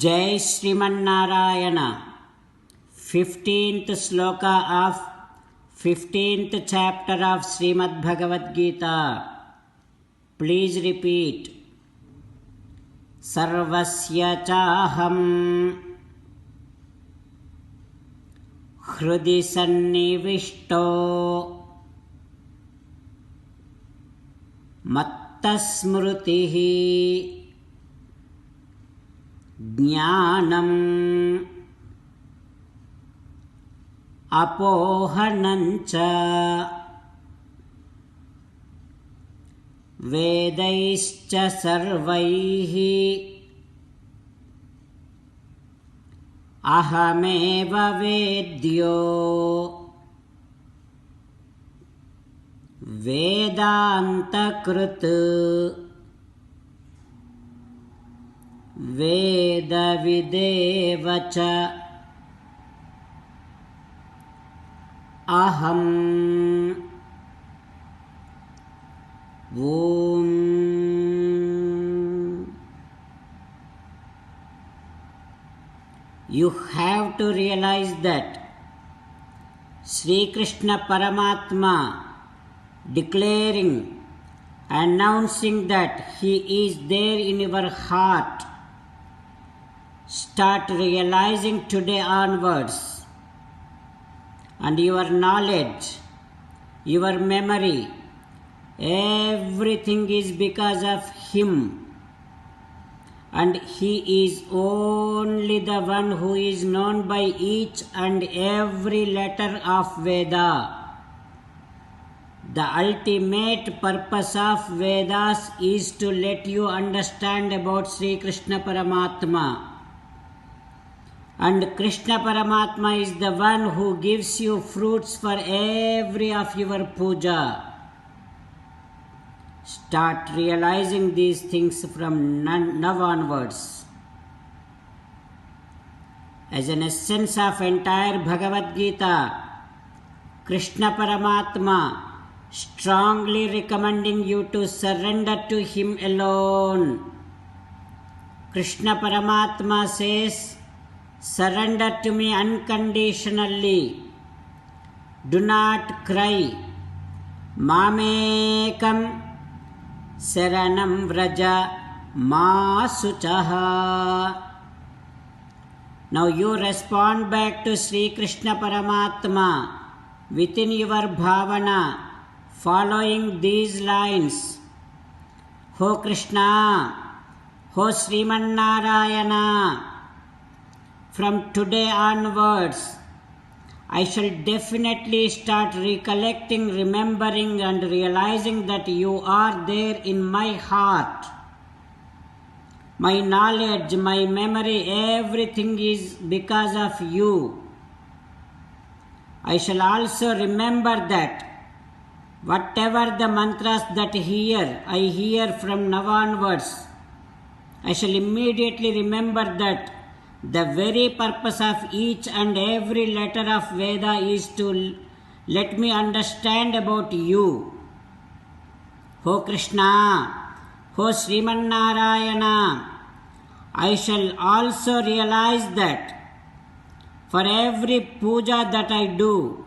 Jai Srimannarayana. 15th sloka of 15th chapter of Srimad Bhagavad Gita. Please repeat. Sarvasya chaham hrudi sannivishto mattasmrutihi ಜ್ಞಾನಂ ಅಪೋಹನಂಚ ವೇದೈಶ್ಚ ಸರ್ವೈಃ ಅಹಮೇವ ವೇದ್ಯೋ ವೇದಾಂತಕೃತ್ ವೇದವಿದೇವ ಚ ಅಹಂ ಓಂ. You have to realize that Sri Krishna Paramatma declaring, announcing that He is there in your heart. Start realizing today onwards, and your knowledge, your memory, everything is because of Him, and He is only the one who is known by each and every letter of Veda. The ultimate purpose of Vedas is to let you understand about Sri Krishna Paramatma. And Krishna Paramatma is the one who gives you fruits for every of your puja. Start realizing these things from now onwards. As an essence of entire Bhagavad Gita, Krishna Paramatma strongly recommending you to surrender to Him alone. Krishna Paramatma says, surrender to me unconditionally. Do not cry. Mamekam saranam vraja ma suchaha. Now you respond back to Sri Krishna Paramatma within your bhavana, following these lines. Ho Krishna, Ho Srimannarayana, from today onwards, I shall definitely start recollecting, remembering and realizing that you are there in my heart. My knowledge, my memory, everything is because of you. I shall also remember that whatever the mantras that I hear from now onwards, I shall immediately remember that the very purpose of each and every letter of Veda is to let me understand about you. Ho Krishna, Ho Srimannarayana, I shall also realize that for every puja that I do,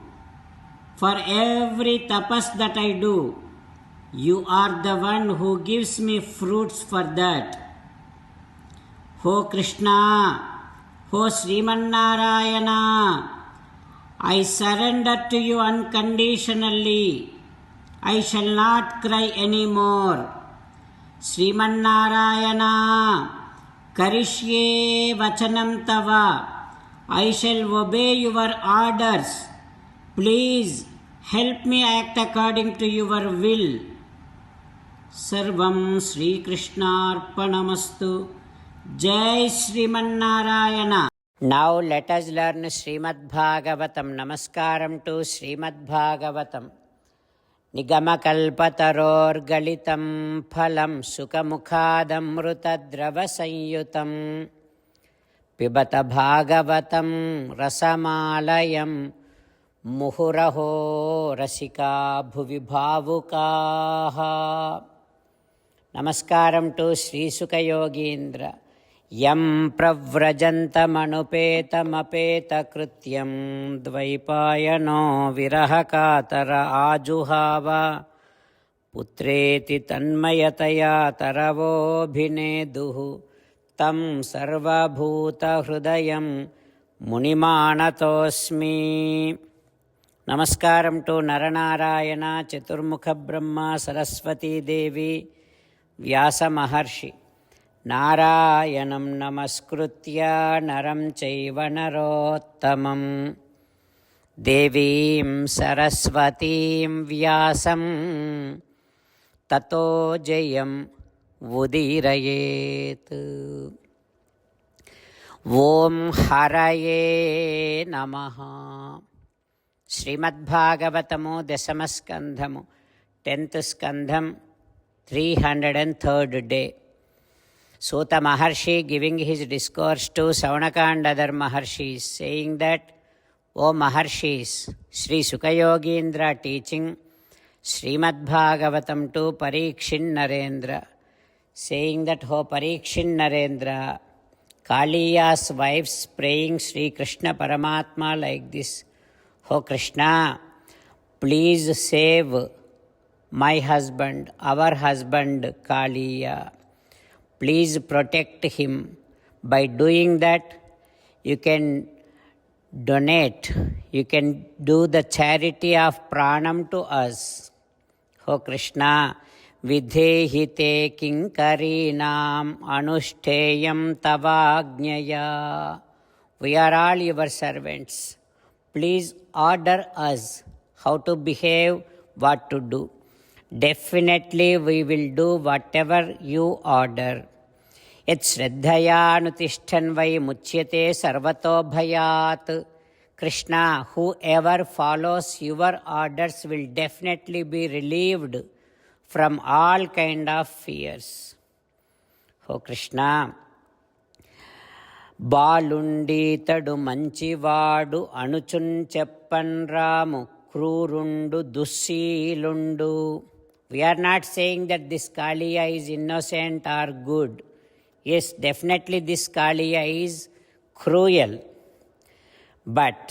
for every tapas that I do, you are the one who gives me fruits for that. Ho Krishna, Ho Srimannarayana, I surrender to you unconditionally. I shall not cry anymore. Srimannarayana, karishye vachanam tava. I shall obey your orders. Please help me act according to your will. Sarvam Sri Krishnarpanamastu. Jai Srimannarayana. Now let us learn Srimad Bhagavatam. Namaskaram to Srimad Bhagavatam. Nigamakalpataror galitam phalam sukamukhadamrutadrava sanyutam pibata bhagavatam rasamalayam ಮುಹುರಹೋ ರಸಿಕಾ ಭುವಿ ಭಾವುಕಾಃ. ನಮಸ್ಕಾರಂ to Shri Sukhayogindra. यं प्रव्रजन्तमनुपेतमपेतकृत्यं द्वैपायनो विरहकातर आजुहाव पुत्रेति तन्मयतया तरवोऽभिनेदुः तं सर्वभूतहृदयं मुनिमानतोऽस्मि. నమస్కారం to Nara Narayana చతుర్ముఖ బ్రహ్మ సరస్వతీదేవి వ్యాస మహర్షి. నారాయణం నమస్కృత్య నరం చైవ నరోత్తమం దేవీం సరస్వతీం వ్యాసం తతో జయం ఉదీరయేత్. ఓం హరయే నమః. శ్రీమద్భాగవతము దశమస్కంధము 10th స్కంధం 303rd day. Sutta Maharshi giving his discourse to Saunaka and other Maharshis, saying that, O Maharshis, Sri Sukayogindra teaching Srimad Bhagavatam to Parikshin Narendra, saying that, O Parikshin Narendra, Kaliya's wives praying Sri Krishna Paramatma like this, O Krishna, please save my husband, our husband Kaliya. Please protect him. By doing that, you can donate, you can do the charity of pranam to us. O Krishna, vidhehite kinkarinam anushteyam tavagnyaya. We are all your servants. Please order us how to behave, what to do. Definitely we will do whatever you order. Yat shraddhayanutishtan vai muchyate sarvato bhayat. Krishna, whoever follows your orders will definitely be relieved from all kind of fears. O Krishna, బాలుండీతడు మంచివాడు అణుచున్ చెప్పన్ రాము క్రూరుండు దుశ్శీలుండు. We are not saying that this Kaliya is innocent or good. Yes, definitely this Kaliya is cruel. But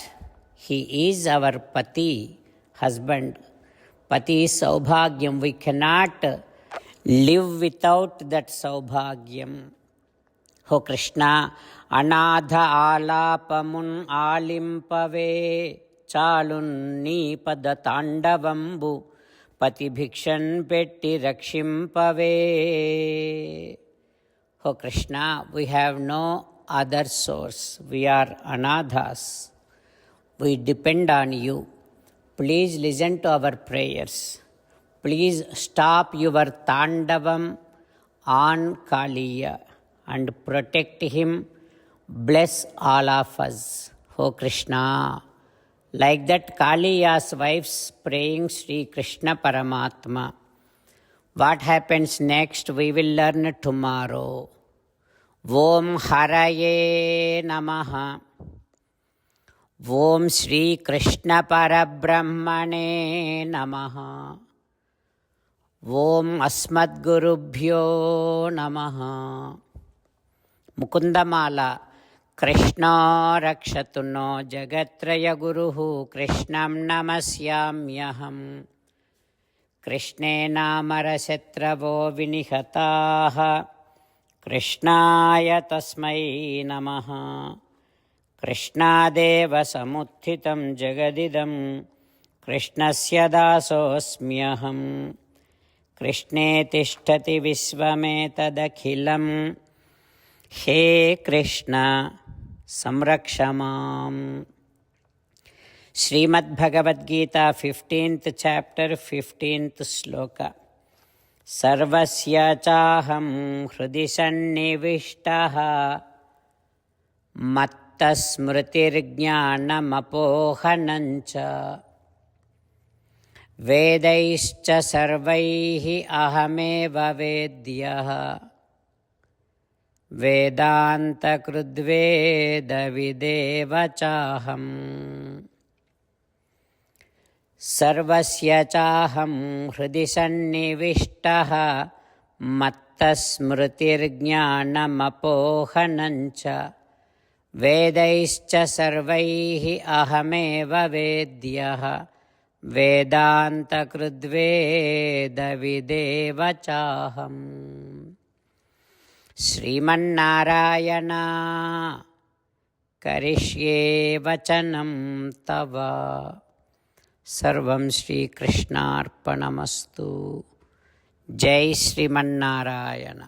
he is our Pati, husband. Pati is Saubhagyam. We cannot live without that Saubhagyam. O Krishna, అనాథ ఆలాపమున్ ఆలింపవే చాలున్ నీ పద తాండవంబు పతిభిక్షన్ పెట్టి రక్షింపవే. O Krishna, we have no other source. We are anadhas. We depend on you. Please listen to our prayers. Please stop your tandavam on Kaliya and protect him. Bless all of us, O Krishna. Like that Kaliya's wives praying Sri Krishna Paramatma. What happens next we will learn tomorrow. Om Haraye Namaha. Om Sri Krishna Parabrahmane Namaha. Om Asmadgurubhyo Namaha. Mukundamala. Krishna rakshatu no jagatraya guruhu Krishnam namasyamyaham. Krishne namarasyatravo vinihataha Krishnaya tasmai namaha. Krishnadeva samuthitam jagadidam Krishnasya dasosmyaham. Krishne tishtati visvametadakhilam. హే కృష్ణ సంరక్షమాం. Shrimad Bhagavad Gita 15th chapter 15th శ్లోక. సర్వస్య చాహం హృది సన్నివిష్టః మత్తస్మృతిర్జ్ఞానమపోహనం చ వేదైశ్చ సర్వైః అహమేవ వేద్యః వేదాంతకృద్వేదవిదేవ చాహం. సర్వస్య చాహం హృది సన్నివిష్టః మత్త स्मृतिर्ज्ञानमपोहनञ्च वेदैश्च सर्वैः अहमेव वेद्यः वेदान्तकृद्वेदविदेव चाहम्। श्रीमन्नारायण करिष्ये वचनं तव। सर्वं श्रीकृष्णार्पणमस्तु। जय श्रीमन्नारायण।